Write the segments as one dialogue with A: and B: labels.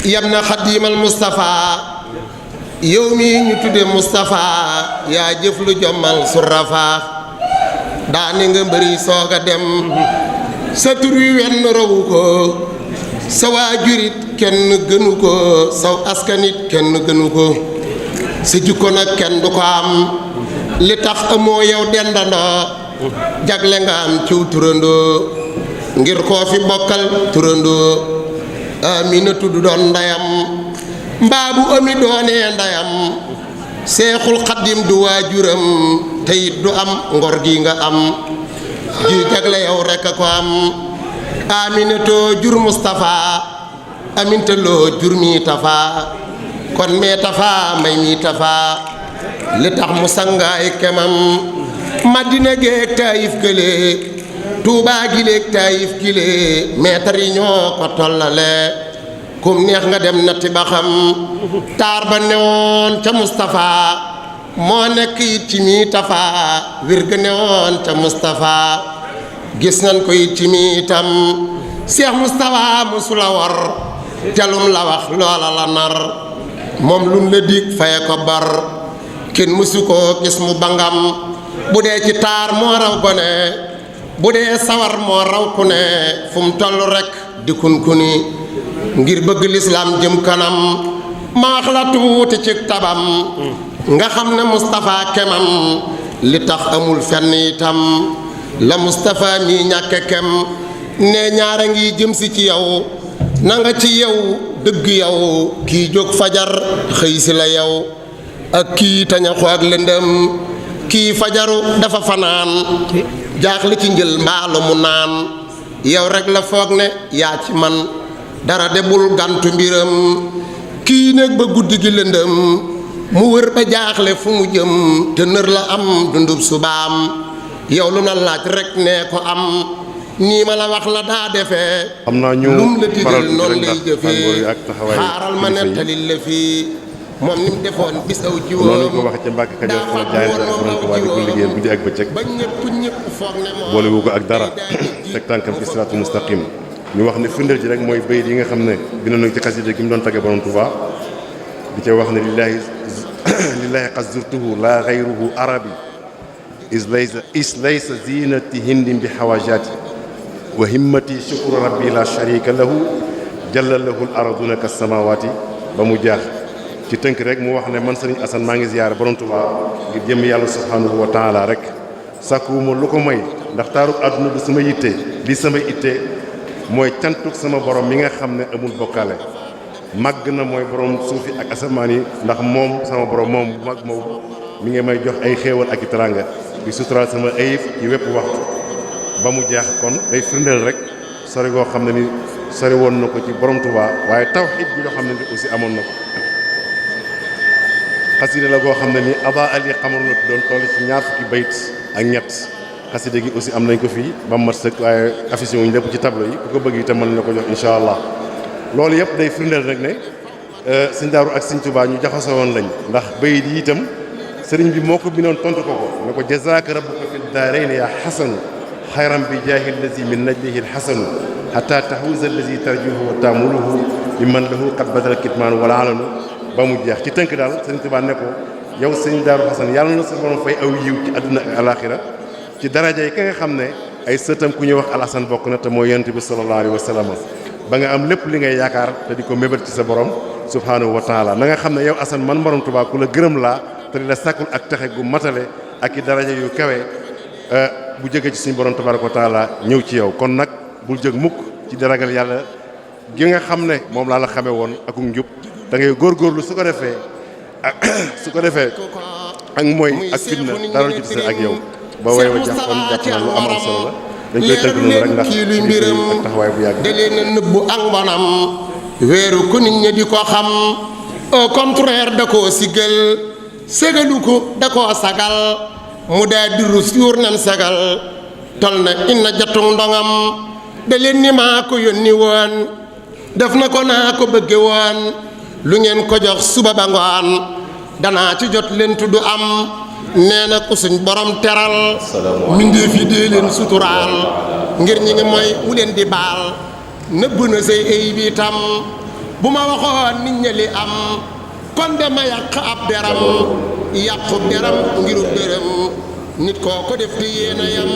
A: yam na xadiimal Mustafa yow mi ñu tudde Mustafa yaa jëf lu jommal su rafaa daane nga mbëri soog a dem sa tur wi wenn rawu ko sa waajurit kenn gënu ko saw askanit kenn gënu ko sa jikko nag kenn du ko am li tax amoo yow dendandoo jagle nga am ciw turandoo ngir koo fi bokkal turandoo Amina tudd doon ndeyam mbaa bu ami doonee ndeyam Seexul Xaddim du waajuram te it du am ngor gi nga am ji jagle yow rekk a ko am Aminatoo jur Mustafa amintaloo jur mi Tafa kon mee Tafa may mi Tafa li tax mu sangaay kemam Madina géeg Taayif gële Tuubaa gileeg Taayif gile meetar yi ñoo ko tollale kum neex nga dem natti ba xam taar ba newoon ca Mustafa moo nekk it ci mi Tafa wir ga newoon ca Mustafa gis nañ ko it ci mi itam Seex Mustafa musula war telum la wax loola la nar moom lun la dig faye ko bar kenn musu koo gis mu bangam bu dee ci taar moo raw gone bu dee sawar moo raw ku ne fu mu toll rekk di kunkuni ngir bëgg lislaam jëm kanam ma wax la tuuti ci tabam nga xam ne Mustafa kemam li tax amul fenn itam la Mustafa mi ñàkke kem ne ñaara ngi jëm si ci yow na nga ci yow dëgg yow kii jóg fajar xëy si la yow ak kii tañaxu ak lëndëm kii fajaru dafa fanaan jaaxle ci njël mbaalu mu naan yow rek la foog ne yaa ci man dara de bul gantu mbiram kii néeg ba guddi gi lëndëm mu wër ba jaaxle fu mu jëm te nër la am dundub subaam yow lu na laaj rek nee ko am nii ma la wax la daa defee
B: xam naa ñu
A: lum la digal
B: faral
A: noonu lay jëfee
B: ak taxawaay
A: xaaral ma nettalil la fii moom ni mu defoon bis aw jiwoom
B: noonu ñu ko waxee ca Mbàkke Kajoor fa jaayante ak borom Tuubaa di ko liggéeyal guddi ak bëccëg
A: ba ñëpp foog ne moom
B: boole wu ko ak dara teg tànkam ci siraatul mustaqim ñu wax ne firndeel ji rek mooy bayit yi nga xam ne bind nañu ci xasida gi mu doon tagge borom Tuubaa di ca wax ne lillahi qad zurtuhu la gayruhu arabi is laysa zinati hindin bi xawaajaati wa himmati shukru rabbi la sharika lahu jalla lahu l araduna ka samawaati ba mu jaax ci tënk rek mu wax ne man sëriñ Assane maa ngi ziyaare borom Tuubaa ngir jëm yàlla subhanahu wa taala rek sàkkuwuma lu ko may ndax taarub àdduna du sama yitte li sama yitte mooy cantuk sama borom mi nga xam ne amul bokkaale màgg na mooy borom suufi ak asamaan yi ndax moom sama borom moom bu mag moom mi ngi may jox ay xéewal ak i teraanga di suturaal sama ayib ci wépp waxtu ba mu jeex kon day firndeel rek sori goo xam ne ni sori woon na ko ci borom Tuubaa waaye tawxiid bi nga xam ne ni aussi amoon na ko xasida la goo xam ne ni aba ali xamal na doon toll ci ñaar fukki bayit ak ñett xasida gi aussi am nañ ko fii ba mu mat sëkk waaye affiché wuñu lépp ci tableau yi ku ko bëgg itam mën na ko jox incha allah loolu yëpp day firndeel rek ne sëñ Daaru ak sëñ Tuubaa ñu jaxasoo woon lañ ndax bayit yi itam sëriñ bi moo ko bindoon tontu ko ne ko jazaaka rabbuka fi daarayni yaa xasanu xayran bi jaahi allazi min najlihi alxasanu xata taxuusa allazi tarjuhu wa taamuluhu bi man lahu qad badal kitmaanu wala alanu ba mu jeex ci tënk daal sëriñ Tuubaa ne ko yow sëñ Daaru Xasan yàlla na sa borom fay aw yiw ci àdduna ak alaxira ci daraja yi ka nga xam ne ay sëtam ku ñuy wax Alasan bokk na te mooy yonent bi sallallahu alayhi wa sallam ba nga am lépp li ngay yaakaar te di ko mébét ci sa borom subhanahu wa taala na nga xam ne yow Assane man borom Tuubaa ku la gërëm laa te di la sàkkul ak texe gu matale ak i daraja yu kawe bu jógee ci suñu borom tabaraka wa taala ñëw ci yow kon nag bul jóg mukk ci di ragal yàlla gi nga xam ne moom laa la xamee woon akuk njub da ngay góorgóorlu su ko defee ak mooy ak fitna dara ju tase ak yow ba way wa jàpp kon jàpp na lu am solo la dañ koy tënk noonu rek ndax
A: luy mbiram
B: ak taxawaay bu yàgg
A: da leen a nëbbu ak mbonam weeru ko nit ñi di ko xam au contraire da koo siggal ségalu ko da koo sagal mu daa diru suur nan sagal tol na inna jatung ndongam da leen ni maa ko yónni woon def na ko naa ko bëgge woon lu ngeen ko jox suba ba ngoon danaa ci jot leen tudd am nee na ku suñ borom teral mbindéef yi dee leen suturaal ngir ñi ngi mooy wu leen di baal nëbb na say ay bi tam bu ma waxoon nit ñi li am kon dama yàq ab deram yàqub deram ngirub dërëm nit koo ko def te yéen a yam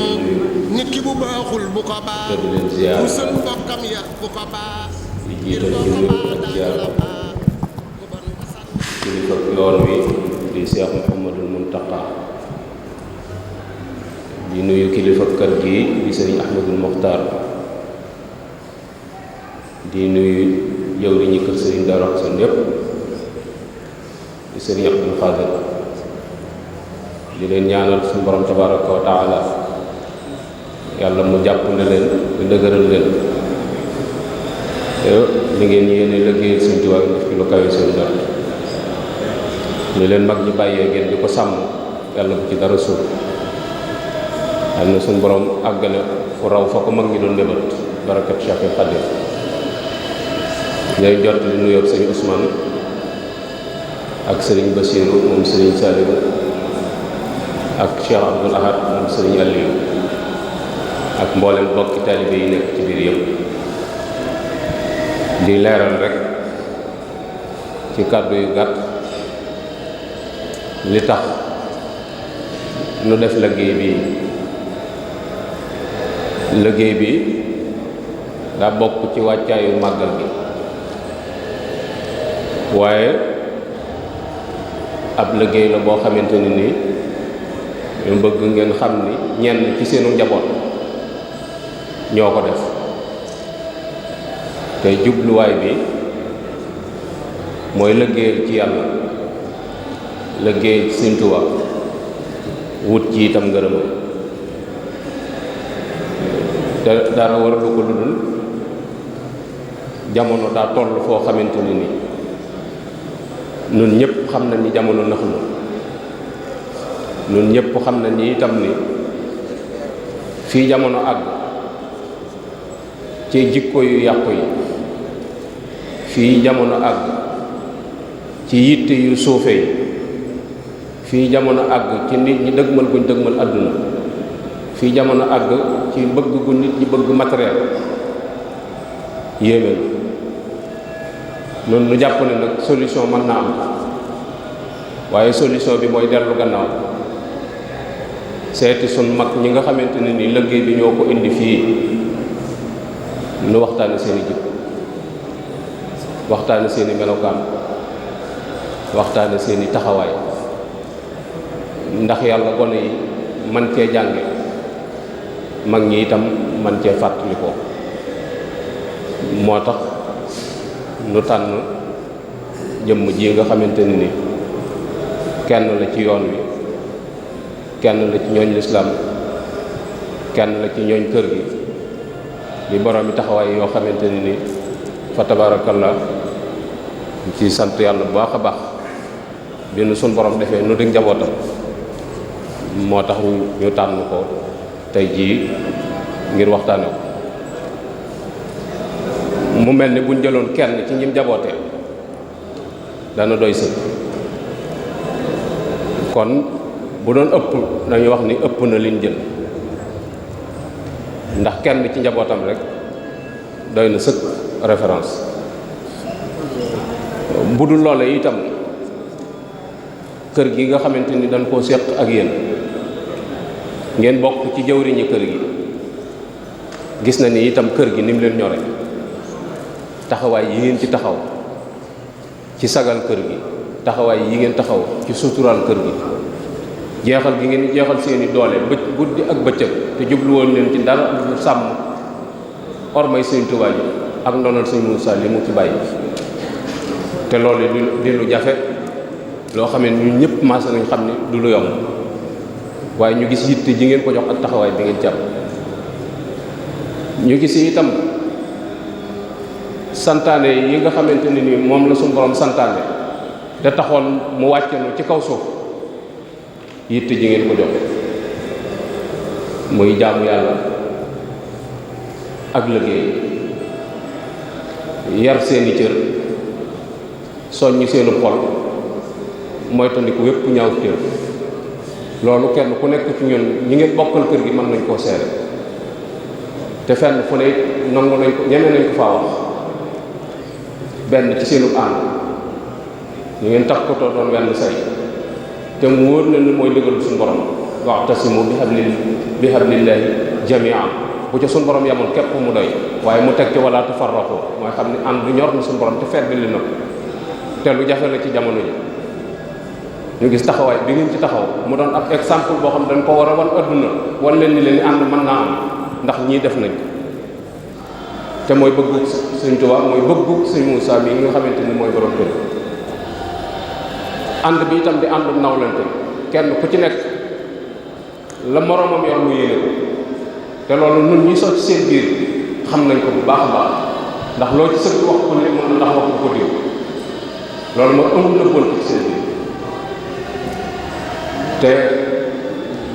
A: nit ki bu baaxul bu ko baax bu sën mbokkam ya bu ko baax ngir boo ko baax daal la baax
C: kilifa yoon wi di Cheikh Mouhamadul Mountakha di nuyu kilifa kër gi di sëriñ Ahmadul Mokhtar di nuyu jawriñu kër sëriñ Darou Hassane yépp di sëriñ Abdul Xaadir di leen ñaanal suñu borom tabaraka wa taala yàlla mu jàppale leen di dëgëral leen li ngeen yéene liggéeyal suñu Tuubaa def ci lu kawe seen jot li leen mag ñi bàyyee ngeen di ko sàmm yàlla bu ci dara suuf am na suñu borom àggale fu raw fa ko mag ñi doon lébat barakat Cheikh Xaadim ngay jot li nuyoo sëriñ Ousmane ak sëriñ Basiiru moom sëriñ Saliou ak Cheikh Abdoul Ahad moom sëriñ Aliou ak mboolem bokki taalibe yi nekk ci biir yëpp di leeral rek ci kàddu yu gàtt li tax nu def liggéey bi daa bokk ci wàccaayu màggal gi waaye ab liggéey la boo xamante ni nii ñu bëgg ngeen xam ni ñenn ci seenu njaboot ñoo ko def te jubluwaay bi mooy liggéeyal ci yàlla liggéeyal ci Sëñ Tuubaa wut ci itam ngërëmam te dara waralu ko lu dul jamono daa toll foo xamante ni nii ñun ñëpp xam nañ ni jamono nax na ñun ñëpp xam nañ ni itam ni fii jamono àgg ci jikko yu yàqu yi fii jamono àgg ci yitte yu suufe yi fii jamono àgg ci nit ñi dëgmal guñ dëgmal àdduna fii jamono àgg ci bëgg gu nit ñi bëgg matériel yéeme noonu nu jàpp ne nag solution mën naa am waaye solution bi mooy dellu gannaaw seeti sun mag ñi nga xamante ne ni liggéey bi ñoo ko indi fii nu waxtaane seeni jikko waxtaane seeni melokaan waxtaane seeni taxawaay ndax yàlla gone yi man cee jànge mag ñi itam man cee fàttali ko moo tax nu tànn jëmm ji nga xamante ne ni kenn la ci yoon wi kenn la ci ñooñ lislaam kenn la ci ñooñ kër gi di borom bi taxawaay yoo xamante ne ni fa tabarakallah ci sant yàlla bu baax a baax bi nu suñ borom defee nu di njabootam moo tax ñu tànn ko tey jii ngir waxtaane ko mu mel ni buñ jëloon kenn ci ñim jabootee dana doy sëkk kon bu doon ëpp dañuy wax ni ëpp na liñ jël ndax kenn ci njabootam rek doy na sëkk référence bu dul loole itam kër gi nga xamante ni dañ koo séq ak yéen ngeen bokk ci jëwriñi kër gi gis na ni itam kër gi ni mu leen ñore taxawaay yi ngeen ci taxaw ci sagal kër gi taxawaay yi ngeen taxaw ci suturaal kër gi jeexal gi ngeen jeexal seeni doole guddi ak bëccëg te jubluwoon leen ci dara lu sàmm ormay Sëñ Tuubaa ji ak ndonal Sëñ Muusaa li mu ci bàyyi te loolu di lu jafe loo xam ne ñun ñëpp maase nañ xam ne du lu yomb waaye ñu gis yitte ji ngeen ko jox ak taxawaay bi ngeen jàpp ñu gis itam santaane yi nga xamante ne ni moom la suñu borom santaane te taxoon mu wàccanu ci kaw suuf yitte ji ngeen ko jox muy jaamu yàlla ak liggéey yar seeni cër soññ seenu xol moytandiku wépp ñaaw téew loolu kenn ku nekk ci ñun ñi ngeen bokkal kër gi mën nañ koo seere te fenn fu ne nangu nañ ko ñeme nañ ko faa wax benn ci seenu ànd ñu ngeen takkatoo doon wenn say te mu wóor na ni mooy ndigal suñu borom wa'tasimu bi hablillahi jami'an bu ca suñu borom yamoon képp mu doy waaye mu teg ci wala tafarraqu mooy xam ne ànd du ñor na suñu borom te feddali na te lu jafe la ci jamono ji ñu gis taxawaay bi ngeen ci taxaw mu doon ab exemple boo xam dañ ko war a wan adduna wan leen ni leen ni ànd mën naa am ndax ñii def nañ te mooy bëggu Sëñ Tuubaa mooy bëggu Sëñ Muusaa mi nga xamante ni mooy borom kër ànd bi itam di àndum nawlante kenn ku ci nekk la moroomam yor mu yéene ko te loolu nun ñi soo ci seen biir xam nañ ko bu baax a baax ndax loo ci sëgg wax ko ne mën na ndax wax ko diw loolu moo amul na bon ci seen biir te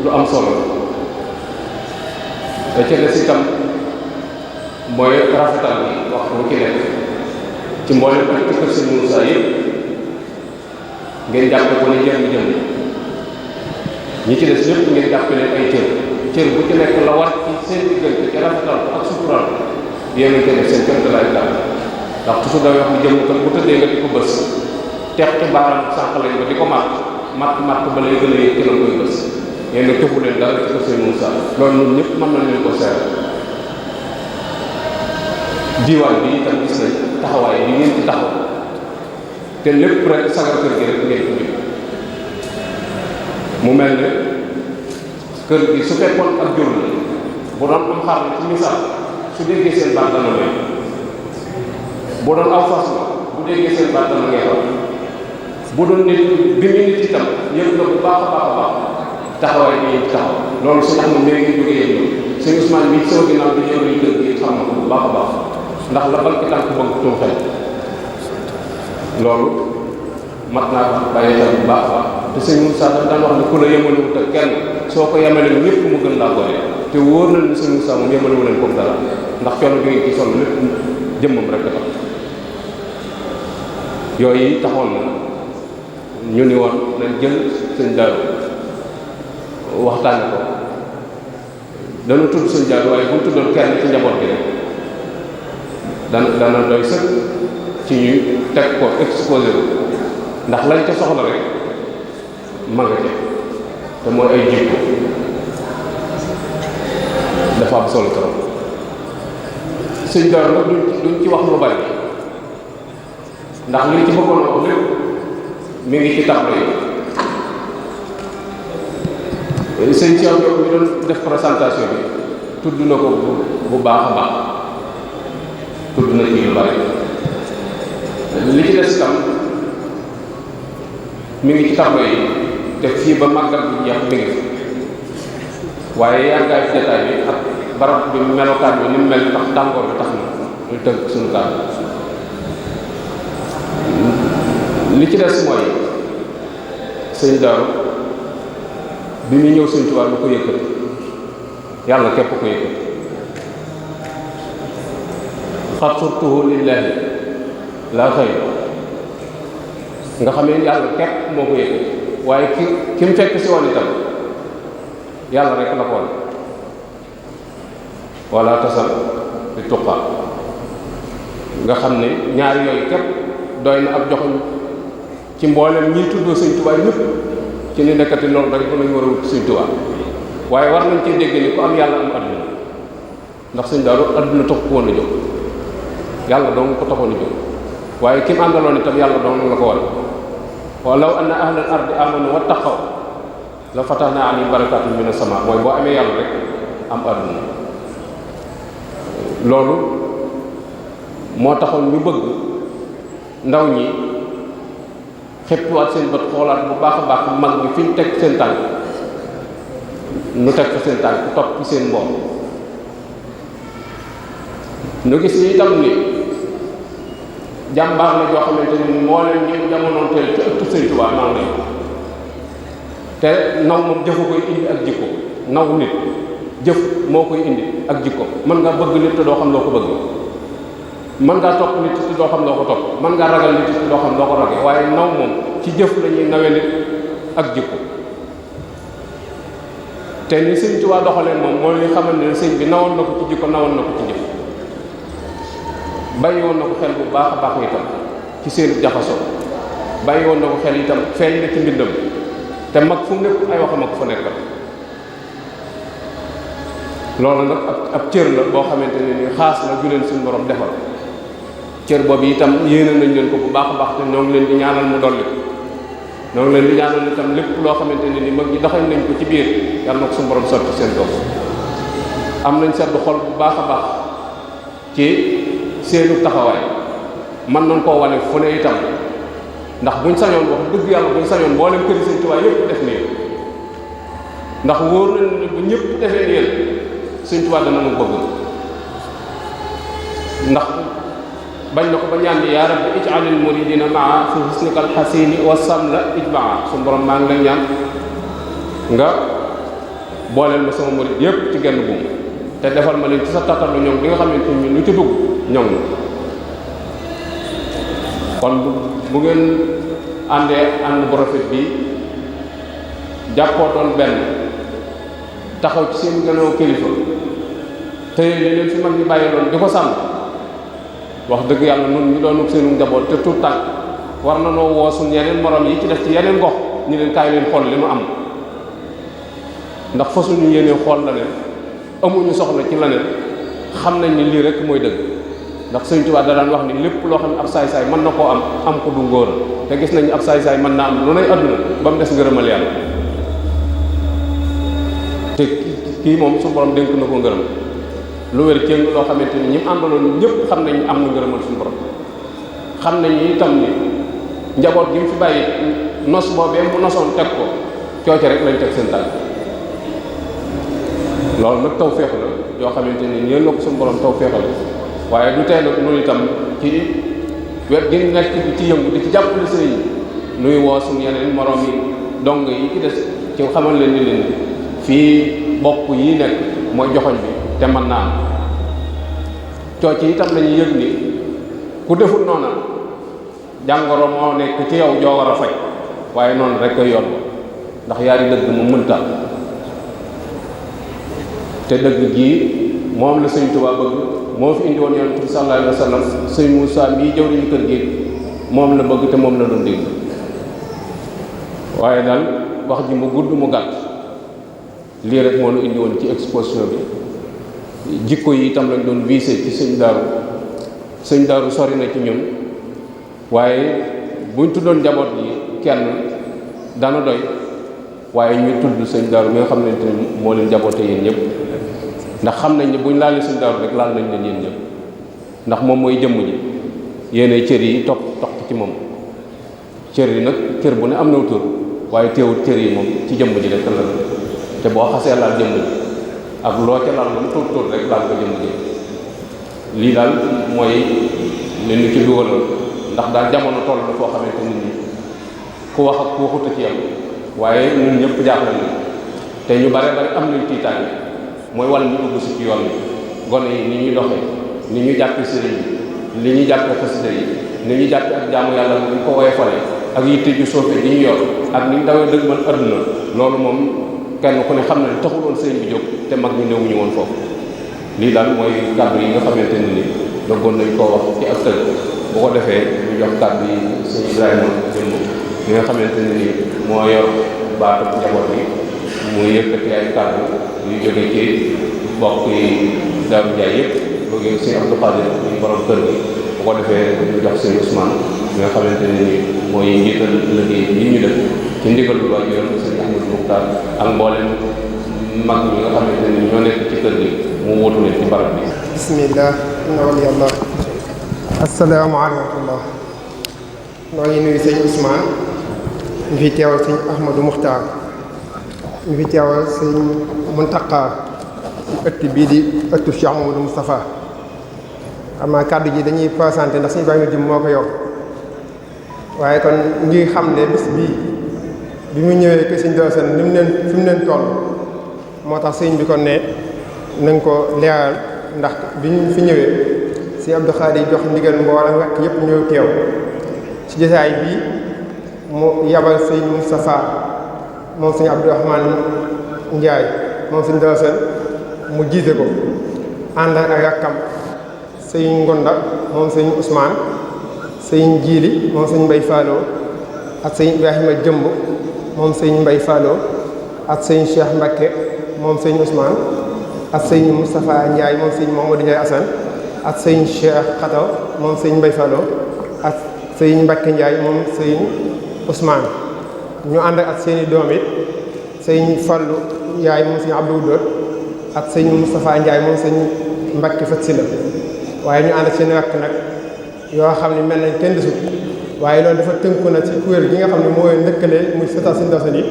C: lu am solo te ca des itam mooy rafetal bi wax bu ci nekk ci mboolem ak ci kër Sëñ Muusaa yëpp ngeen jàppe ko ne jëm ñi ci des ñëpp ngeen jàppe leen ay cër bu ci nekk la war ci seen diggante ci rafetal ko ak sutural yéen a def seen kër laay dal ndax toujours day wax ni jëm kan bu tëddee nga di ko bës teex ci baaraam sànq lañ nga di ko matt ba lay gën a yëg ci la koy bës yéen a tëfu leen dara ci ko Sëñ Muusaa loolu ñun ñëpp mën nañ leen ko seere diwaan bi itam gis nañ taxawaay bi ngeen ci taxaw te lépp rek sagar kër gi rek ngeen ko jëm mu mel ne kër gi su fekkoon ak jur la bu doon am xar la ci misaal su déggee seen baat dana may bu doon aw fas la bu déggee seen baat dana ngay wax bu doon nit bi mu nit itam yëpp na bu baax a baax taxawaay bi ngeen ci taxaw loolu su xam ne mee ngi jógee yëpp sëñ Ousmane mi sama ginnaaw di ñëw kër gi xam na ko bu baax a baax ndax la banque tànk bëgg tuum xel loolu mat naa ko bàyyi xel bu baax a baax te sëñ Moussa dafa daan wax ne ku la yemalewut ak kenn soo ko yemalewu ñëpp mu gën laa boole te wóor na ne sëñ Moussa moom yemalewu leen comme dara ndax coono bi ngeen ci sonn lépp jëmmam rek tax yooyu taxoon na ñu ni woon nañ jël sëñ Daaru waxtaane ko dana tudd sëñ Daaru waaye bu mu tuddoon kenn ci njaboot gi rek dana doy sëkk ci ñu teg ko exposé ko ndax lañ ca soxla rek ma nga ca te mooy ay jikko dafa am solo trop sëñ Daaru nag duñ ci wax lu bari ndax liñ ci bëggoon a wax lépp mi ngi ci tableau yi sëñ Cheikh Diop mi doon def présentation bi tudd na ko bu baax a baax tudd na ci lu bari li ci des tam mi ngi ci tableau yi te fii ba màggal bi jeex mi ngi fi waaye yàggaay fi jotaay bi ak barab bi melokaan bi ni mu mel tax tàngoor bi tax na ñu tënk suñu kàddu li ci des mooy sëñ Daaru bi muy ñëw sëñ Tuubaa lu ko yëkkati yàlla képp ko yëkkati xat surtuhu lillahi laa xëy nga xamee yàlla képp moo ko yëkkati waaye ki mu fekk si woon itam yàlla rek la ko woon wala tasal di tuqaa nga xam ne ñaari yooyu képp doy na ab joxoñ ci mboolem ñiy tuddoo sëñ Tuubaa ñëpp ci ni nekkati loolu rek danañ war a wut sëñ Tuubaa waaye war nañ ci dégg ni ku am yàlla am adduna ndax sëñ Daaru adduna tax ko woon a jóg yàlla dong ko taxoon a jóg waaye ki mu àndaloon itam yàlla dong la ko war walaw anna ahlal ardi amanu wattaqaw la fatahna alayhim barakatun minas sama mooy boo amee yàlla rek am adduna loolu moo taxoon ñu bëgg ndaw ñi xëppuwaat seen bët xoolaat bu baax a baax mag ñi fi ñu teg seen tànk nu teg fa seen tànk topp ci seen mboom nu gis ni itam ni jàmbaar la joo xamante ni moo leen ñu jamonoon teel ci ëttu Sëñ Tuubaa naw nañ te naw moom jëfu koy indi ak jikko naw nit jëf moo koy indi ak jikko mën nga bëgg nit te doo xam loo ko bëgg mën ngaa topp nit te doo xam loo ko topp mën ngaa ragal nit te doo xam loo ko ragee waaye naw moom ci jëf la ñuy nawe nit ak jikko te ni Sëñ Tuubaa doxalee moom mooy li xamal ne sëñ bi nawoon na ko ci jikko nawoon na ko ci jëf bàyyi woon na ko xel bu baax a baax itam ci seen jaxasoo bàyyi woon na ko xel itam feeñ na ci mbindam te mag fu mu nekk ay waxam ak fa nekkal loolu nag ab cër la boo xamante ne ni xaas la ju leen suñu borom defal cër boobu itam yéene nañ leen ko bu baax a baax te ñoo ngi leen di ñaanal mu dolli ñoo ngi leen di ñaanal itam lépp loo xamante ne ni mag ñi doxal nañ ko ci biir yàlla na ko suñu borom sotti seen doom am nañ seddu xol bu baax a baax ci seenu taxawaay mën nañ koo wane fu ne itam ndax buñ sañoon wax dëgg yàlla buñ sañoon mboolem këri Sëñ Tuubaa yëpp def nii ndax wóor nañ ne bu ñëpp defee nii Sëñ Tuubaa dana mu bëgg ndax bañ na ko ba ñaan bi yaa rabbi ij'alil muridina maa fi husnikal hasini wa samla ijmaa suñu borom maa ngi lay ñaan nga booleel ma sama murid yëpp ci genn buum te defal ma leen ci sa tattalu ñoom bi nga xamante ni lu ci dugg ñoom na kon bu ngeen àndee ànd bu rafet bi jàppoo doon benn taxaw ci seen gannaaw kilifa te li leen fi mag ñi bàyyi loon di ko sàmm wax dëgg yàlla nun ñu doon seenu njaboot te tout tànk war na noo woo suñ yeneen morom yi ci def ci yeneen gox ñu leen kaay leen xool li nu am ndax fa suñu yéenee xool la leen amuñu soxla ci la leen xam nañ ni lii rek mooy dëgg ndax Sëñ Tuubaa da daan wax ni lépp loo xam ne ab saay-saay mën na koo am ko du ngóora te gis nañu ab saay-saay mën naa am lu nay àdduna ba mu des ngërëmal yàlla te kii moom su borom dénk na ko ngërëm lu wér cëng loo xamante ni ñi mu àndaloon ñëpp xam nañ am na ngërëmal suñu borom xam nañ itam ni njaboot gi mu fi bàyyi nos boobee mu nosoon teg ko cooce rek lañ teg seen tànk loolu nag taw féex la yoo xamante ni yéen la ko suñu borom taw féexal waaye du tee nag noonu itam ci wet gi nekk ci yëngu di ci jàppale sëriñ nuy woo suñu yeneen morom yi dong yi ci des ci xamal leen ni leen fii bopp yi nekk mooy joxoñ bi te mën naa am cooc yi itam lañuy yëg ni ku deful noona jàngoro moo nekk ci yow joo war a faj waaye noonu rek koy yoon ndax yaari dëgg mu mënta te dëgg gii moom la Sëñ Tuubaa bëgg moo fi indi woon Yonent bi sallallahu alayhi wa sallam Sëñ Moussa mii jëwriñu kër gi moom la bëgg te moom la doon dégg waaye daal wax ji mu gudd mu gàtt lii rek moo nu indi woon ci exposition bi jikko yi itam lañ doon visé ci sëñ daaru sori na ci ñun waaye buñ tuddoon njaboot yi kenn dana doy waaye ñu tudd sëñ daaru mi nga xam ne moo leen njaboote yéen ñëpp ndax xam nañ ne buñ laalee sëñ daaru rek laal nañ leen yéen ñëpp ndax moom mooy jëmm ji yéene cër yi topp ci moom cër yi nag cër bu ne am na tur waaye teewul cër yi moom ci jëmm ji rek la te boo xasee laal jëmm ji ak loo ca laal moom tuut rek laal ko jëmm ji lii daal mooy li ñu ci dugaloon ndax daal jamono toll na foo xamante nit ñi ku wax ak ku waxuta ci yam waaye ñun ñëpp jaaxle nañ te ñu bare bare am nañ tiitaange mooy wàll ñu dugg si ci yoon bi gone yi ni ñuy doxee ni ñu jàppe sëriñ bi li ñu jàppe xasida yi ni ñu jàppe ak jaamu yàlla ni ñu ko woyofale ak yitte ju soofe di ñu yor ak ni ñu dawee dëgg man adduna loolu moom kenn ku ne xam ne taxul woon sëriñ bi jóg te mag ñu newuñu woon foofu lii daal mooy kàddu yi nga xamante ne ni doggoon nañ koo wax ci ak tëgg bu ko defee ñu jox kàddu yi sëñ Ibrahima jëmm ñi nga xamante ne ni moo yor baatu njaboot bi muy yëkkati ay kàddu yu jóge ci bokk yi Daaru Njaay yëpp jóge sëñ Abdou Khadir ñu borom kër gi bu ko defee ñu jox sëñ Ousmane ñi nga xamante ne ni mooy njiital liggéey yi ñu def ci ndigal lu waay yoon sëñ Ahmadou Muxtaar ak mboolem mag ñi nga xamante ne ñoo nekk ci kër gi mu wutu leen ci barab bi.
D: bismillah inna waliyallah. asalaamaaleykum wa rahmatullah. noo ngi nuyu sëñ Ousmane ñu fi teewal sëñ Ahmadou Muxtaar ñu fi teewal sëñ Muntaqa ci ëtt bii di ëttu Cheikh Mamadou Moustapha. xam naa kàddu ji dañuy présenté ndax suñu bàyyi jëm moo ko yor waaye kon ngi xam ne bis bii bi mu ñëwee que sëñ Daaru Salaam ni mu leen fi mu leen toll moo tax sëñ bi kon ne nañ ko leeral ndax bi ñu fi ñëwee sëñ Abdou Khadir jox ndigal mboolem rek yëpp ñëw teew ci jotaay bii mu yabal sëñ Moustapha moom sëñ Abdourahmane Ndiaye moom sëñ Daaru Salaam mu jiite ko ànd ak rakkam sëñ Ngonda moom sëñ Ousmane sëñ Jiili moom sëñ Mbay Falloo ak sëñ Ibrahima Jëmb moom sëñ Mbay Falloo ak sëñ Cheikh Mbakke moom sëñ Ousmane ak sëñ Moustapha Ndiaye moom sëñ Mamadou Ndiaye Assane ak sëñ Cheikh Xataw moom sëñ Mbay Falloo ak sëñ Mbakke Ndiaye moom sëñ Ousmane ñu ànd ak seeni doom it sëñ Fallu Ndiaye moom sëñ Abdou Doot ak sëñ Moustapha Ndiaye moom sëñ Mbakke Fat Sila waaye ñu ànd ak seeni rakk nag yoo xam ne mel nañ kenn desut waaye loolu dafa tënku na ci kuréel gi nga xam ne mooy lëkkale muy sëta sëñ Dawson yi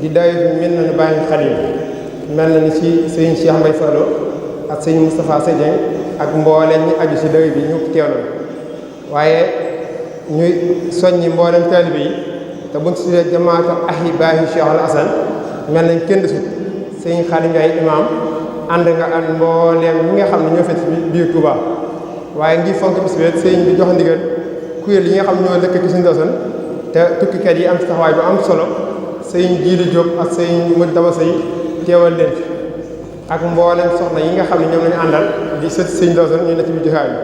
D: di daay mel na ni bàyyi Xadim mel na ni ci sëñ Cheikh Mbay Fallo ak sëñ Moustapha Sédien ak mbooleem ñi aju ci daay bi ñëpp teew na waaye ñuy soññi mboolem taalibe yi te buñ ci tuddee jamaatu ahibaahi Cheikh Al Hasan mel nañ kenn desut sëñ Xadim Ndiaye imaam ànd nga ak mbooleem ñi nga xam ne ñoo fekk ci biir Touba waaye ngir fonk bis bi sëñ bi jox ndigal kuréel yi nga xam ñoo dëkk ci sëñ Dawson te tukkikat yi am ci taxawaay bu am solo sëñ Jiili Diop ak sëñ Mët Daba Sey teewal leen fi ak mboolem soxna yi nga xam ne ñoom lañu àndal di sët sëñ Dawson ñu ne ci biir jotaay bi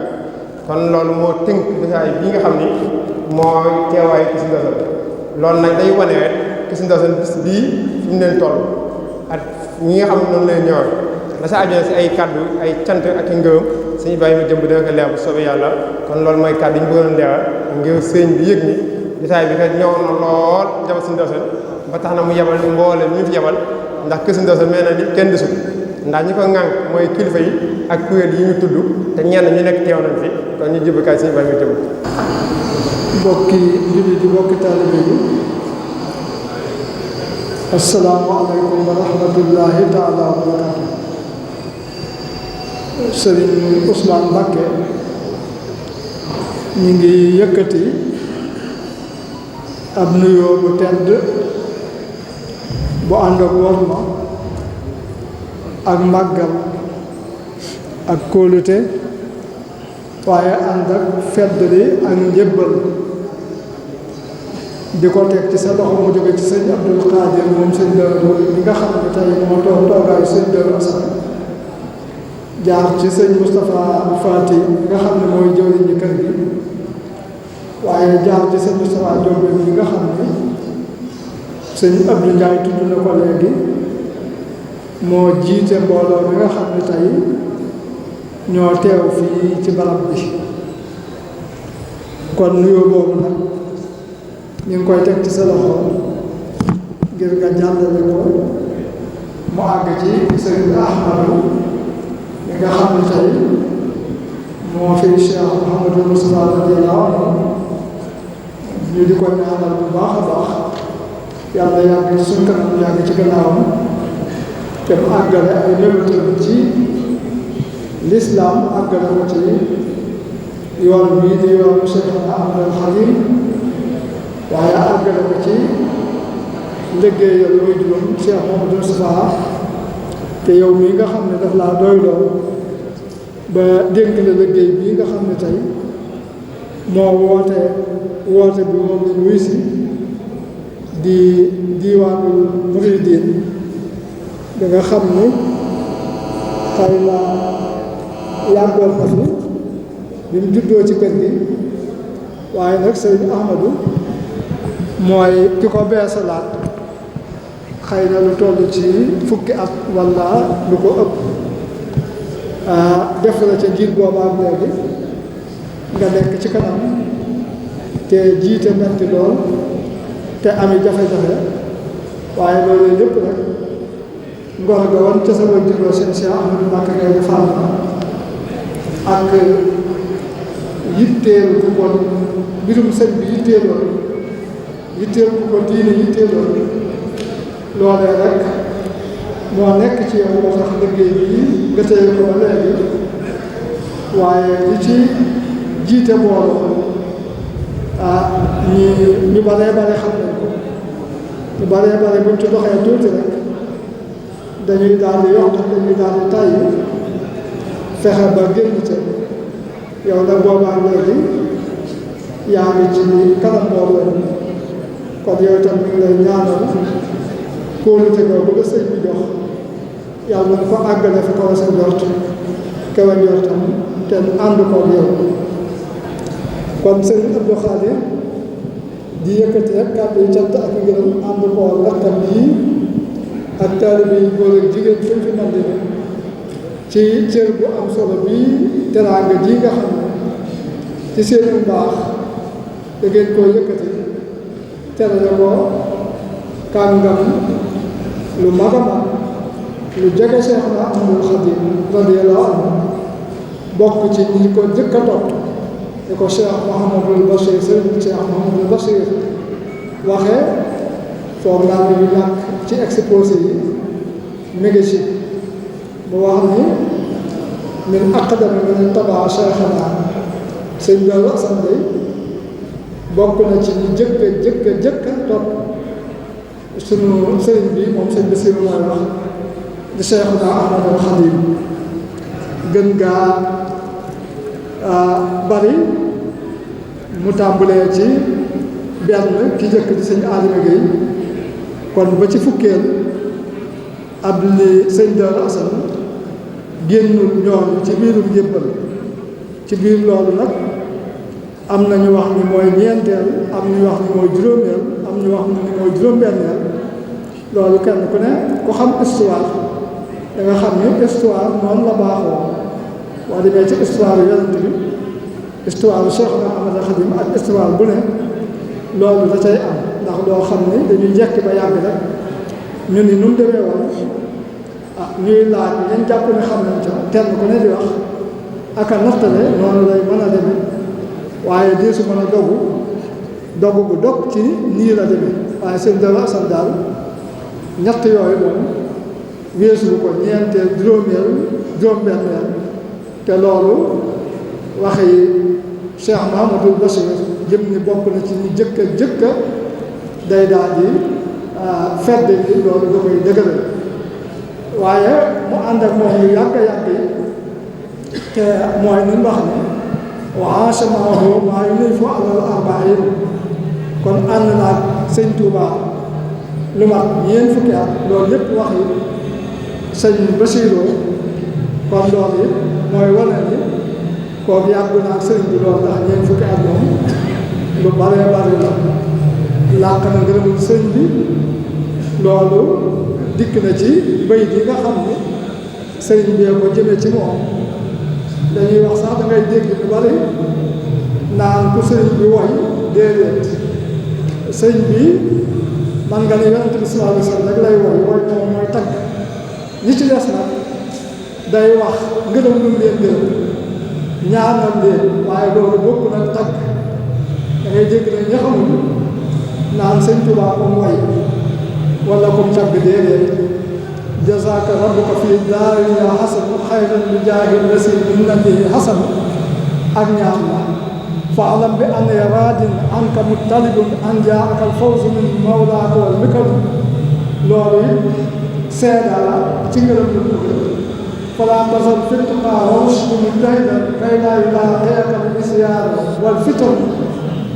D: kon loolu moo tënk jotaay bi nga xam ni mooy teewaayu ci sëñ Dawson loolu nag day wane rek ci sëñ Dawson bis bii fi mu leen toll ak ñi nga xam ne noonu leen ñëwal la sa ajoon si ay kaddu ay cant ak i ngërëm sëñ Ibrahima Jëmb dina ko leer bu soobee yàlla kon loolu mooy kaddu yi ñu bëggoon leeral ngir sëñ bi yëg ni jotaay bi kat ñëw na lool jabal sëñ Dawson ba tax na mu yebal mboole ñu fi yebal ndax kër sëñ Dawson mel na ni kenn desul ndax ñi ko ŋànk mooy kilifa yi ak kuréel yi ñu tudd te ñenn ñu nekk teew nañ fi kon ñu jëbakaay sëñ Ibrahima Jëmb.
E: mbokki jullit yi mbokki taalibe yi asalaamaaleykum wa rahmatullahi taala wa barakaatu. Sëriñ Ousmane Mbakke ñu ngi yëkkati ab nuyoo bu tedd bu ànd ak worma ak màggal ak kóolute waaye ànd ak feddali ak njëbbal di ko teg ci sa loxo mu jóge ci sëñ Abdul Xaadir moom sëñ Daaru bi nga xam ne tey moo toog toogaayu sëñ Daaru Asan jaar ci sëñ Moustapha Fati nga xam ne mooy jëwriñu kër gi waaye jaar ci sëñ Moustapha Diop bi nga xam ne sëñ Abdou Ndiaye tudd na ko léegi moo jiite mbooloo bi nga xam ne tey ñoo teew fii ci barab bi kon nuyoo boobu nag ñu ngi koy teg ci sa loxo ngir nga jàllale ko mu àgg ci sëñ Ahmadou mi nga xam ne tey moo fi Cheikh Mouhamadou Moustapha radiyallahu anhu ñu di ko ñaanal bu baax a baax yàlla yàgg suñ kanam yàgg ci gannaawam te mu àggale ay mébétam ci lislaam àggale ko ci yoon bii di yoonu Cheikhna Ahmadul Xadim waaye àggale ko ci liggéeyal mooy juróom Cheikh Mouhamadou Moustapha te yow mii nga xam ne daf laa doyloo ba dénk la liggéey bii nga xam ne tey moo woote bi moom lañ wuy si di diiwaanul muridiin da nga xam ni xëy na yàggoon na fi bi mu juddoo ci kër gi waaye nag sëñ Ahmadou mooy ki ko beesalaat xëy na lu toll ci fukki at walla lu ko ëpp def la ca njiit boobaam léegi nga nekk ci kanam te jiite metti lool te ami jafe-jafe waaye loolu lépp nag ngor ga woon ca sama juddoo seen Cheikh Ahmadou Mbacké ngay defal ak yitteel ku ko mbirum sëñ bi yitteel ku ko diine yitteeloon loolee rek moo nekk ci yow moo tax liggéey bi nga téye ko léegi waaye li ci jiite mbooloo ñu baree bare xam nañ ko ñu baree bare buñ ci doxee tuuti rek dañuy daal di yokk dañuy daal di tàyyi fexe ba génn ca yow nag boobaa léegi yaa ngi ci kanam mbooloo kon yow itam ñu ngi lay ñaanal kóolute ko bu la sëñ bi jox yàlla na ko àggale fi kaw sa njort kawe njortam te ànd koog yow kon sëriñ Abdou Khadir di yëkkati rek kàddu yi cant ak ngërëm ànd ko rakkam yi ak taalibe yi góor ak jigéen fu fi man di ne ci cër bu am solo bii teraanga ji nga xam ne ci seen mbaax da ngeen koo yëkkati terale ko kàngam lu mag a mag lu jege Seexna Ahmadul Xadim radiyallahu anhu bokk ci ñi ko jëkk a topp di ko Cheikh Mouhamadul Bachir Sëriñ Cheikh Mouhamadul Bachir waxee foog naa ne ñu ñàkk ci exposé yi mi ngi ci mu wax ni min aqdami man tabaa Cheikhana sëñ Bello Assane Gueye bokk na ci ñi jëkk a topp sunu sëriñ bi moom sëñ Bassirou mooy wax di Cheikhna Ahmadul Xadim gën gaa bari mu tàmbalee ci benn ki jëkk di sëñ Adama Gueye kon ba ci fukkeel ab li sëñ Darou Assane génnul ñooñu ci biirum njébbal ci biir loolu nag am na ñu wax ni mooy ñeenteel am ñu wax ni mooy juróomeel am ñu wax ni mooy juróom-benneel loolu kenn ku ne ku xam histoire da nga xam ni histoire noonu la baaxoo boo demee ci histoire yonent bi histoire Cheikhna Ahmadul Khadim ak histoire bu ne loolu da cay am ndax doo xam ni dañuy jekki ba yàgg rek ñu ni nu mu demee woon ñuy laaj ñeen jàpp ne xam nañ ca kenn ku ne di wax ak a nattale noonu lay mën a demee waaye deesu mën a dogu bu dog ci nii la demee waaye seen Darou Assane daal ñett yooyu moom weesu ko ñeenteel juróomeel juróom-benneel te loolu waxi Cheikh Mahamadou Bachir jëm ni bokk na ci ñi jëkka day daal di fedd ni loolu da koy dëgëral waaye mu ànd ak moom yu yàgg yi te mooy ni wax ne wa asamahu maa yunifu alal arbaïn kon ànd naag sëñ Touba lu mat ñeent fukki at loolu lépp wax yi sëñ Bassirou kon loolu it mooy wane ni kooku yàgg naag sëñ bi loolu ndax ñeent fukki at moom lu bare la làq na ngërëmul sëñ bi loolu dikk na ci bayit yi nga xam ni sëriñ bee ko jëme ci moom dañuy wax sax da ngay dégg lu bari naan ku sëriñ bi woy déedéet sëriñ bi man nga ne yonent bi sallallahu alayhi wa sallam rek lay woy moom mooy tagg ñi ci des nag day wax ngërëm lu leen gërëm ñaanal leen waaye loolu bokk nag tagg da ngay dégg nag ña xamul naan sëñ Tuubaa comme woy wala comme tagg déedéet jazaaka rabbuka fii daari ya hasan xayran li jaahi lasi min nabihi hasan ak ñaan la fa alam bi an raadin anka muttalibun an jaaka al fawzu min mawlaaka wal mikal loolu it seeda la ci ngërëm lu dugg fala tasal fitqa rushd mujtahidan kay laa yulaaqiika al isyaar wal fitan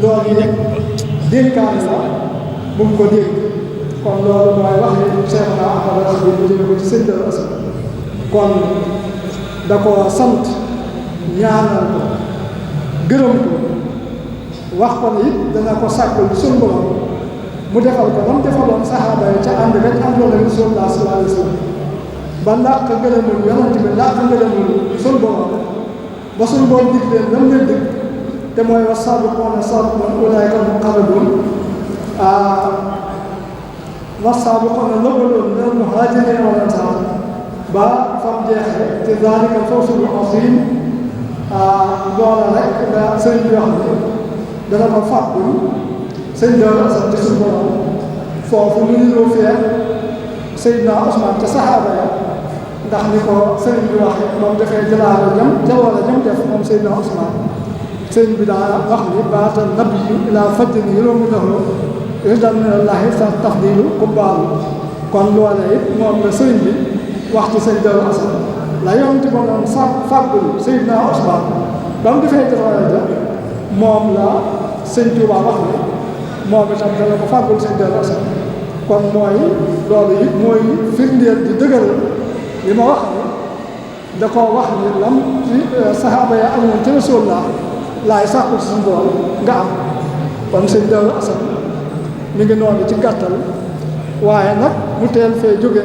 E: loolu it dénkaan la bu mu ko dégg kon loolu mooy wax ni Cheikhna Ahmadul Khadim bu jëme ko ci sëñ Darou Assane kon da ko sant ñaanal ko gërëm ko wax ko ni it dana ko sàkkul suñu borom mu defal ko ba mu defaloon saxaaba yi ca ànd rek àndoon ak Rasulullah sallallahu alayhi wa sallam ba làq ngërëmul yonent bi làq ngërëmul suñu borom ba suñu borom dig leen lam leen dig te mooy wa saabiquuna saabiquun ulaa'ika al-muqarrabuun والسابقون الأولون من المهاجرين والأنصار ba fam jeexee te zaalika al-fawzul aziim loola rek la sëñ bi wax ne dana ko fàggul sëñ Darou Assane ci suñu borom foofu lu ñu feex Seydina Ousmane ca saxaaba ya ndax ni ko sëñ bi waxee moom dafay jalaala jam def moom Seydina Ousmane sëñ bi daa wax ni baata nabiyyu ilaa fajrin yuroomu lahu ridan minallaahi sa tafdilu kubbaalu kon loola it moom la sëñ bi wax ci sëñ Darou Assane la yonent ba moom fàggul Seydina Ousmane ba mu defee jalaala ja moom la sëñ Touba wax ni moom itam dana ko fàggul sëñ Darou Assane kon mooy loolu it mooy firndeel di dëgëral li ma wax ni da koo wax ni lam ci saxaaba ya amoon ci Rasulullah laay sàkku ci suñu borom nga am kon sëñ Darou Assane mi ngi noonu ci gàttal waaye nag mu teel fee jóge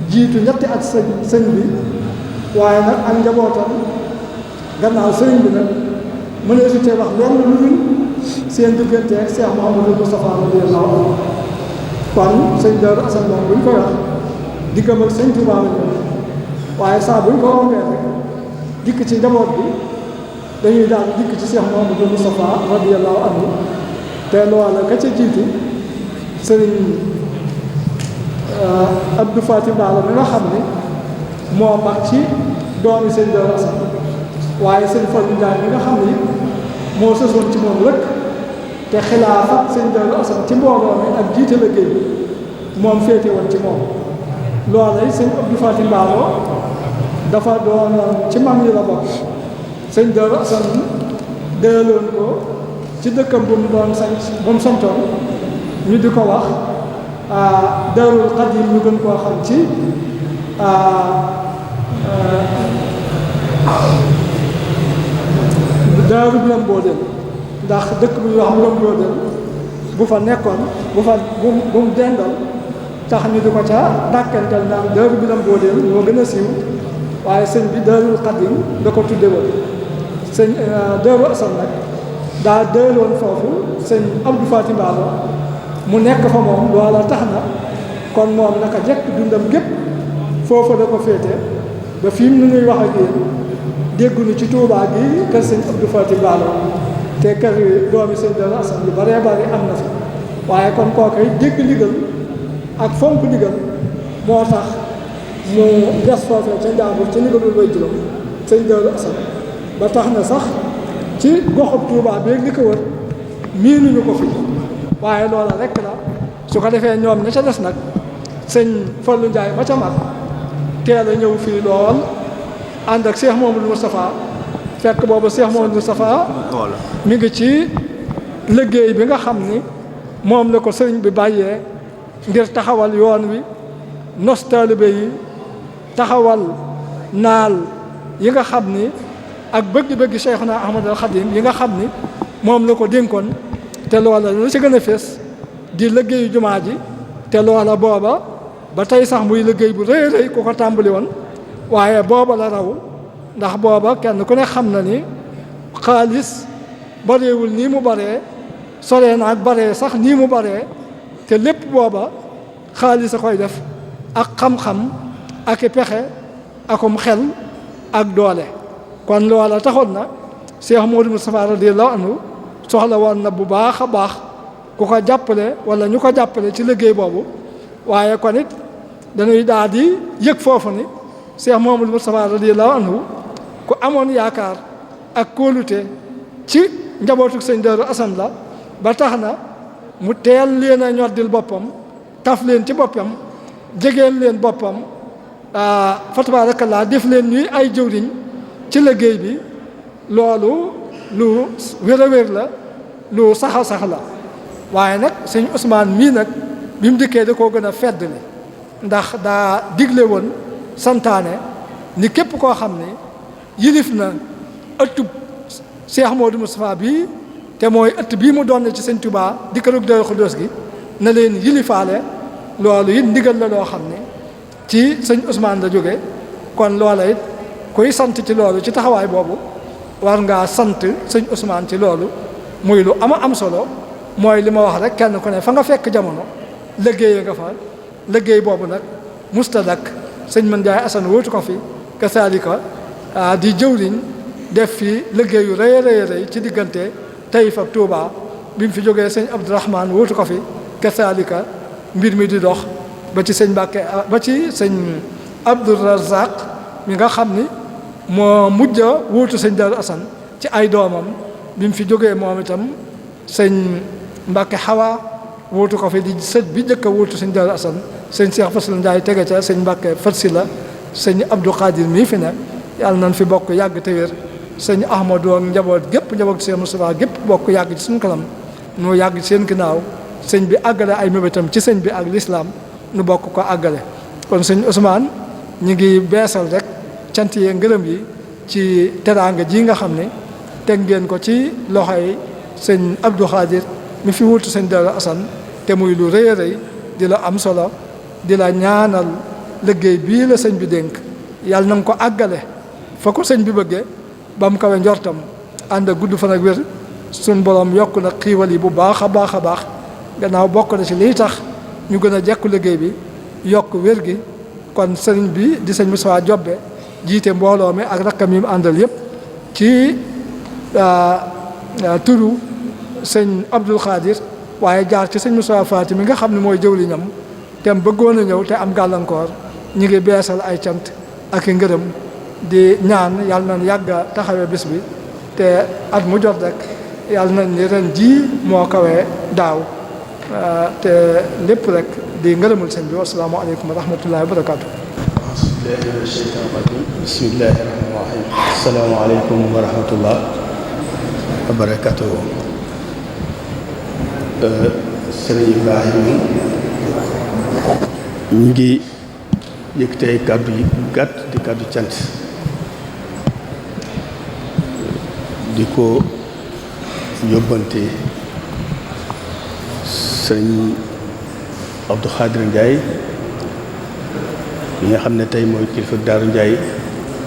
E: jiitu ñetti at sëñ bi waaye nag ak njabootam gannaaw sëriñ bi nag mënee su tee wax lenn lu dul seen diggante ak Cheikh Mouhamadou Moustapha radiyallahu anhu kon sëñ Darou Assane moom buñ koy wax diggam ak sëñ Touba la ñëw waaye saa buñ ko rombee rek dikk ci njaboot bi dañuy daal dikk ci Cheikh Mouhamadou Moustapha radiyallahu anhu te loola ka ca jiitu sëriñ Abdou Fatim Bala mi nga xam ni moo mag ci doomi sëñ Darou Assane waaye sëñ Fallou Ndiaye mi nga xam ni moo sësoon ci moom rek te xilaafa sëñ Darou Assane ci mbooloo mi ak jiite liggéey bi moom féete woon ci moom loola yi sëñ Abdou Fatim Bala dafa doonoon ci mag ñi la bokk sëñ Darou Assane dëloon ko ci dëkkam bu mu doon sañ bu mu santoon ñu di ko wax Daarul Xadim ñu gën koo xam ci Daaru Biram Boodeel ndax dëkk bu ñuy wax Biram Boodeel bu fa nekkoon bu mu dendal tax ñu di ko ca dàkkantal naan Daaru Biram Boodeel moo gën a siiw waaye sëñ bi Daarul Xadim da ko tudde woon sëñ Darou Assane nag daa dëloon foofu sëñ Abdou Fatim Bala mu nekk fa moom loola tax na kon moom naka jekk dundam gépp foofa da ko féete ba fii mu nuy wax ak yéen dégguñu ci Touba gi kër sëñ Abdou Fatim Bala te kër doomi sëñ Darou Assane yu baree bari am na fi waaye kon kookoy dégg ndigal ak fonk ndigal moo tax mu des foofee ca Njaambur ca ndigalul way juróom sëñ Darou Assane ba tax na sax ci goxub Touba beeg li ko wër miinuñu ko fi waaye loola rekk la su ko defee ñoom ña ca des nag sëñ Fallou Ndiaye ma ca mag teel a ñëw fii lool ànd ak Cheikh Mouhamadou Moustapha fekk boobu Cheikh Mouhamadou Moustapha mi ngi ci liggéey bi nga xam ni moom la ko sëriñ bi bàyyee ngir taxawal yoon wi nos taalibe yi taxawal naal yi nga xam ni ak bëgg-bëgg Cheikhuna Ahmadul Khadim yi nga xam ni moom la ko dénkoon te loola lu ci gën a fees di liggéeyu jumaa ji te loola booba ba tey sax muy liggéey bu rëy rëy ku ko tàmbali woon waaye booba la raw ndax booba kenn ku ne xam na ni xaalis bareewul nii mu baree soree na ak baree sax nii mu baree te lépp booba xaalis a koy def ak xam-xam ak i pexe akum xel ak doole kon loola taxoon na Cheikh Modou Moustapha radiyallahu anhu soxla woon na bu baax a baax ku ko jàppale wala ñu ko jàppale ci liggéey boobu waaye kon it dañuy daal di yëg foofu ni Cheikh Modou Moustapha radiyallahu anhu ku amoon yaakaar ak kóolute ci njabootu sëñ Darou Assane la ba tax na mu teel leen a ñoddil boppam taf leen ci boppam jegeel leen boppam fa tabaarakallaa def leen ñuy ay jëwriñ ci liggéey bi loolu lu wér a wér la lu saxa sax la waaye nag sëñ Ousmane mii nag bi mu dikkee da koo gën a feddali ndax daa digle woon santaane ni képp koo xam ne yilif na ëttub Cheikh Modou Moustapha bii te mooy ëtt bii mu doon ci sëñ Touba di kërug Daaru Xudoos gi na leen yilifaale loolu it ndigal la loo xam ne ci sëñ Ousmane la jóge kon loola it kuy sant ci loolu ci taxawaay boobu war ngaa sant sëñ Ousmane ci loolu muy lu am solo mooy li ma wax rek kenn ku ne fa nga fekk jamono liggéey nga fa liggéey boobu nag mustadak sëñ Man Njaay Assane wóotu ko fi kasaalika di jëwriñ def fi liggéeyu rëy rëy ci diggante Taïf ak Touba bi mu fi jógee sëñ Abdourahmane wóotu ko fi kasaalika mbir mi di dox ba ci sëñ Mbàkke ba ci sëñ Abdourazaq mi nga xam ni moo mujj a wóotu sëñ Darou Assane ci ay doomam bi mu fi jógee moom itam sëñ Mbàkke Xawa wóotu ko fi di sët bi njëkk a wóotu sëñ Darou Assane sëñ Cheikh Fassila Ndiaye tege ca sëñ Mbàkke Fatsila sëñ Abdou Khadir mii fi ne yàlla nañ fi bokk yàgg te wér sëñ Ahmadou ak njaboot Cheikh Moustapha gépp bokk yàgg ci suñu kanam nu yàgg ci seen ginnaaw sëñ bi àggale ay mébétam ci sëñ bi ak lislaam nu bokk ko àggale kon sëñ Ousmane ñu ngi beesal rek cant yee ngërëm yi ci teraanga ji nga xam ne teg ngeen ko ci loxoy sëñ Abdou Khadir mi fi wutu sëñ Darou Assane te muy lu rëy a rëy di la am solo di la ñaanal liggéey bii la sëñ bi dénk yàlla na nga ko àggale fa ko sëñ bi bëggee ba mu kawe njortam ànd ak gudd fan ak wér suñ borom yokk na xiiwal yi bu baax a baax a baax gannaaw bokk na ci liy tax ñu gën a jekku liggéey bi yokk wér gi kon sëriñ bi di sëñ Moussa Jobbe jiite mbooloo mi ak rakkam yi mu àndal yépp ci turu sëñ Abdul Khadir waaye jaar ci sëñ Moussa Faati mi nga xam ne mooy jëwliñam te bëggoon a ñëw te am gàllankoor ñu ngi beesal ay cant ak i ngërëm di ñaan yàlla nañ yàgg a taxawee bis bi te at mu jot rek yàlla nañ ni ren jii moo kawee daaw te lépp rek di ngërëmul sëñ bi wassalaamu aleykum wa rahmatullahi wa barakaatu.
F: bismillahi rahmaani rahim. assalaamu aleykum wa rahmatullah wa barakaatu. sëriñ Ibrahima ñu ngi yëkkati ay kàddu yi gàtt di kàddu cant di ko yóbbante sëriñ Abdou Khadir Ndiaye mi nga xam ne tey mooy kilifa Daaru Ndiaye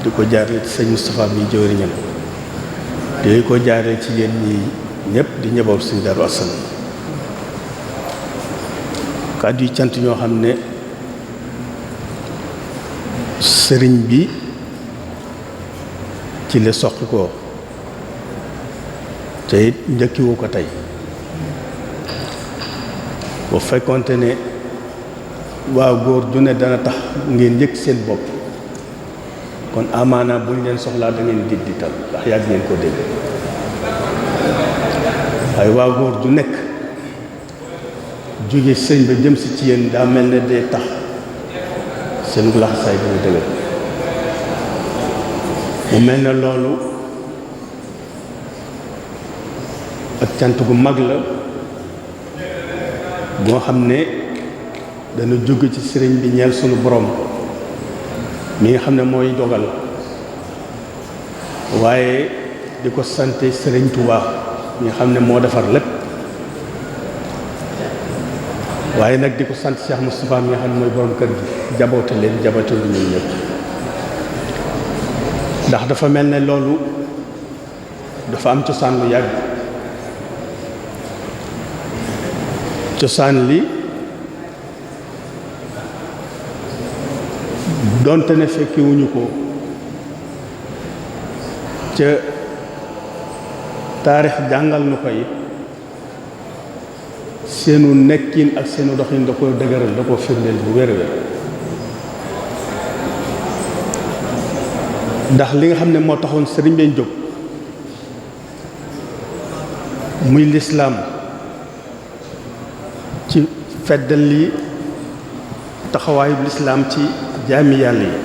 F: di ko jaarale ci sëñ Moustapha mi jëwriñam di ko jaarale ci yéen ñi ñëpp di njaboot sëñ Darou Assane kàddu yi cant ñoo xam ne sëriñ bi ci la soqi ko te it njëkkiwu ko tey bu fekkonte ne waaw góor ju ne dana tax ngeen yëg seen bopp kon amaana buñ leen soxlaa da ngeen di tal ndax yàgg ngeen ko dégg waaye waaw góor ju nekk jóge sëñ ba jëm si ci yéen daa mel ne day tax seen laxasaay bi ñu dëgër mu mel ne loolu ak cant gu mag la boo xam ne dana jóge ci sëriñ bi ñeel sunu borom mi nga xam ne mooy dogal waaye di ko sante sëriñ Touba mi nga xam ne moo defar lépp waaye nag di ko sant Cheikh Moustapha mi nga xam ne mooy borom kër gi jaboote leen jaboote lu ñun ñëpp ndax dafa mel ne loolu dafa am cosaan lu yàgg cosaan li donte ne fekkiwuñu ko ca taarix jàngal nu ko it seenu nekkin ak seenu doxin da ko dëgëral da ko firndeel bu wér-wér ndax li nga xam ne moo taxoon sëriñ bay jóg muy lislaam ci feddal li taxawaayu lislaam ci jaami yàlla yi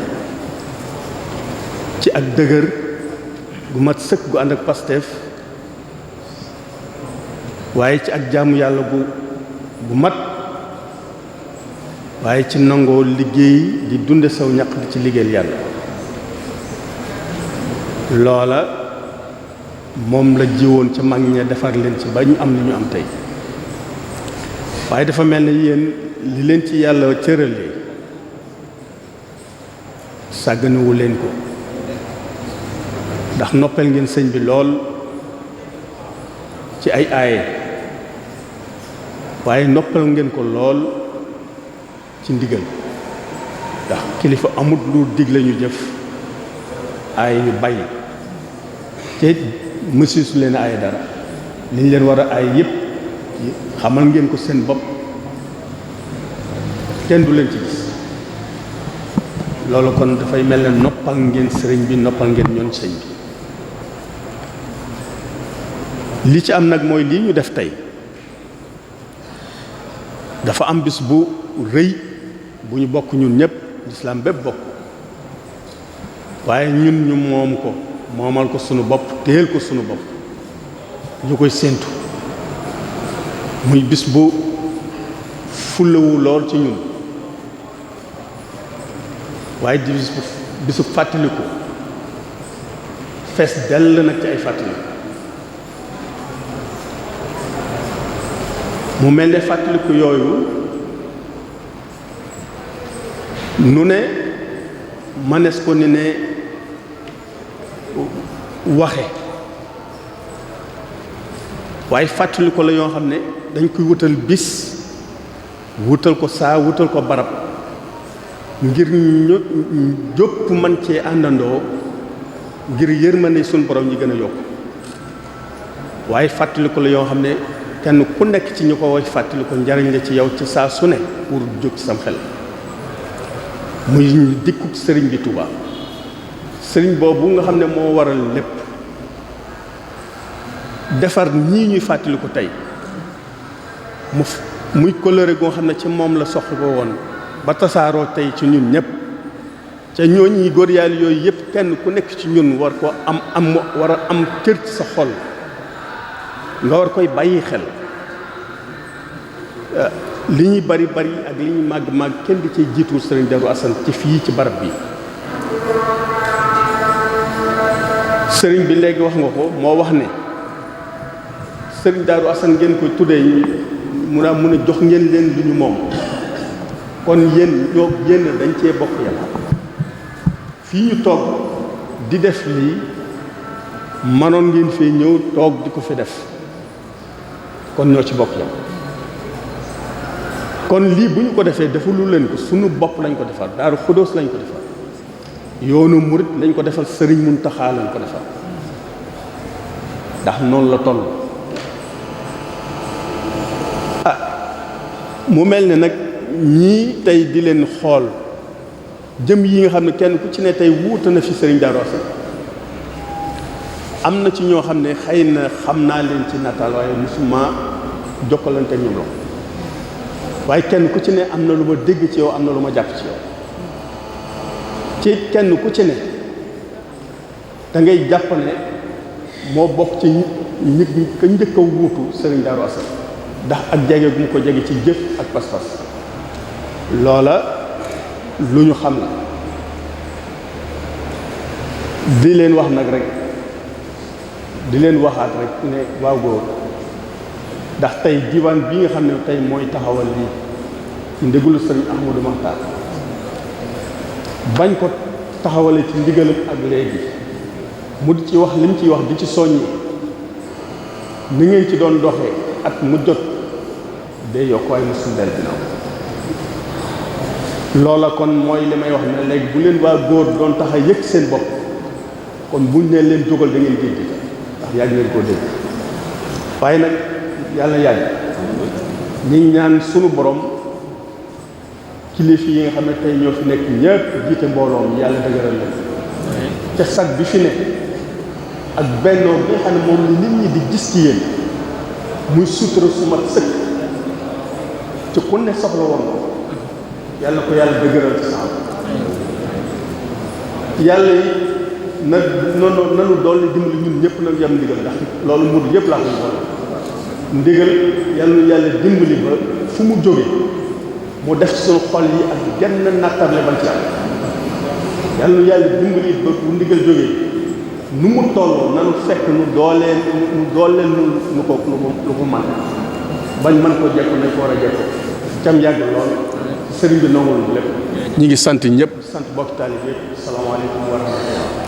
F: ci ak dëgër gu mat sëkk gu ànd ak pasteef waaye ci ak jaamu yàlla gu mat waaye ci nangoo liggéey di dunde saw ñaq di ci liggéeyal yàlla loola moom la jiwoon ca mag ña defar leen ci ba ñu am li ñu am tey waaye dafa mel ne yéen li leen ci yàlla cëralee sàgganewu leen ko ndax noppal ngeen sëñ bi lool ci ay aaye waaye noppal ngeen ko lool ci ndigal ndax kilifa amut lu digle ñu jëf aaye ñu bàyyi te mësi su leen aaye dara liñ leen war a aaye yépp xamal ngeen ko seen bopp kenn du leen ci gis loolu kon dafay mel ne noppal ngeen sëriñ bi noppal ngeen ñoon sëñ bi li ci am nag mooy lii ñu def tey dafa am bis bu rëy bu ñu bokk ñun ñëpp lislaam bépp bokk waaye ñun ñu moom ko moomal ko sunu bopp téyel ko sunu bopp ñu koy séentu muy bis bu fullawu lool ci ñun waaye di bisu fàttaliku fees dell nag ci ay fàttaliku mu mel ne fàttaliku yooyu nu ne manees ko ni ne waxe waaye fàttaliku la yoo xam ne dañ koy wutal bis wutal ko saa wutal ko barab ngir ñu jópp man cee àndandoo ngir yërmande suñu borom ñi gën a yokk waaye fàttaliku la yoo xam ne kenn ku nekk ci ñu ko way fàttaliku njariñ la ci yow ci saa su ne pour jóg ci sam xel muy dikkuk sëriñ bi Touba sëriñ boobu nga xam ne moo waral lépp defar ñii ñuy fàttaliku tey muy kóllëre goo xam ne ci moom la soxla ko woon ba tasaaroo tey ci ñun ñëpp ca ñooñi góor yàlla yooyu yëpp kenn ku nekk ci ñun war ko war a am cër ci sa xol nga war koy bàyyi xel li ñuy bari bari ak li ñuy màgg màgg kenn di cay jiitu sëriñ Darou Assane ci fii ci barab bi sëriñ bi léegi wax nga ko moo wax ne sëriñ Darou Assane ngeen koy tuddee mun a jox ngeen leen lu ñu moom kon yéen dañ cee bokk yàlla fii ñu toog di def lii manoon ngeen fee ñëw toog di ko fi def kon ñoo ci bokk yàlla kon lii bu ñu ko defee defulu leen ko sunu bopp lañ ko defal Daaru Xudoos lañ ko defal yoonu murit lañ ko defal sëriñ Muntaxa lañ ko defal ndax noonu la toll mu mel ne nag ñii tey di leen xool jëm yi nga xam ne kenn ku ci ne tey wuuta na fi sëriñ Darou Assane am na ci ñoo xam ne xëy na xam naa leen ci nataal waaye musuma jokkalante ñoom la waaye kenn ku ci ne am na lu ma dégg ci yow am na lu ma jàpp ci yow ci kenn ku ci ne da ngay jàpp ne moo bokk ci nit ñi ka njëkk a wuutu sëriñ Darou Assane ndax ak jege gu mu ko jege ci jëf ak pas-pas loola lu ñu xam la di leen wax nag rek di leen waxaat rek ne waaw góor ndax tey diwaan bi nga xam ne tey mooy taxawal lii ci ndégulu sëriñ Ahmadou Makhtar bañ ko taxawale ci ndigalam ak léegi mu di ci wax liñ ciy wax di ci soññi ni ngeen ci doon doxee at mu jot day yokk waaye musul del ginnaaw loola kon mooy li may wax ne léegi bu leen waa góor doon tax a yëg seen bopp kon buñ ne leen jógal da ngeen jéggi ndax yàgg ngeen koo dégg waaye nag yàlla yàgg ñi ñaan sunu borom kilifa yi nga xam ne tey ñoo fi nekk ñëpp jiite mbooloom yàlla dëgëral leen ca sag bi fi nekk ak bennoo bi nga xam ne moom la nit ñi di gis ci yéen muy sutura su mat sëkk ci ku ne soxla woon ko yàlla ko yàlla dëgëral ci sax yàlla yi na nanu dolli dimbali ñun ñëpp nag yam ndigal ndax loolu mud yëpp laa koy boole ndigal yàlla dimbali ba fu mu jóge mu def ci suñu xol yi ak genn nattable bañ ci am yàlla dimbali ba bu ndigal jógee nu mu toll nanu fekk nu dooleel nu ko man bañ mën ko jekku nañ ko war a jekku cam yàgg lool sëriñ bi nongul lépp ñi ngi sant ñëpp sant bokki taalib yëpp salaamaaleykum wa rahmatulah